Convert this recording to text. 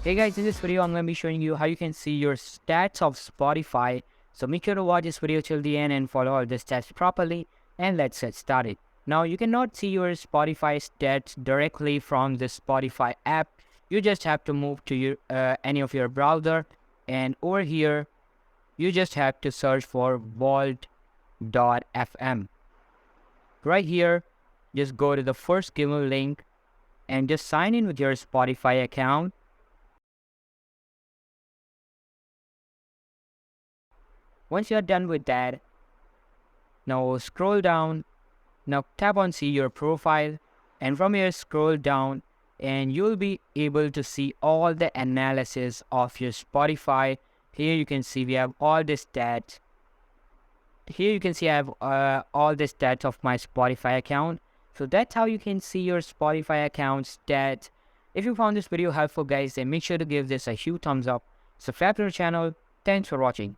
Hey guys, in this video I'm going to be showing you how you can see your stats of Spotify. So make sure to watch this video till the end and follow all the stats properly, and let's get started. Now you cannot see your Spotify stats directly from the Spotify app. You just have to move to your any of your browser, and over here you just have to search for Vault.fm. Right here, just go to the first given link and just sign in with your Spotify account. Once you're done with that, now scroll down. Now tap on see your profile, and from here scroll down and you'll be able to see all the analysis of your Spotify. Here you can see we have all the stats. Here you can see I have all the stats of my Spotify account. So that's how you can see your Spotify account stats. If you found this video helpful guys, then make sure to give this a huge thumbs up. Subscribe to the channel. Thanks for watching.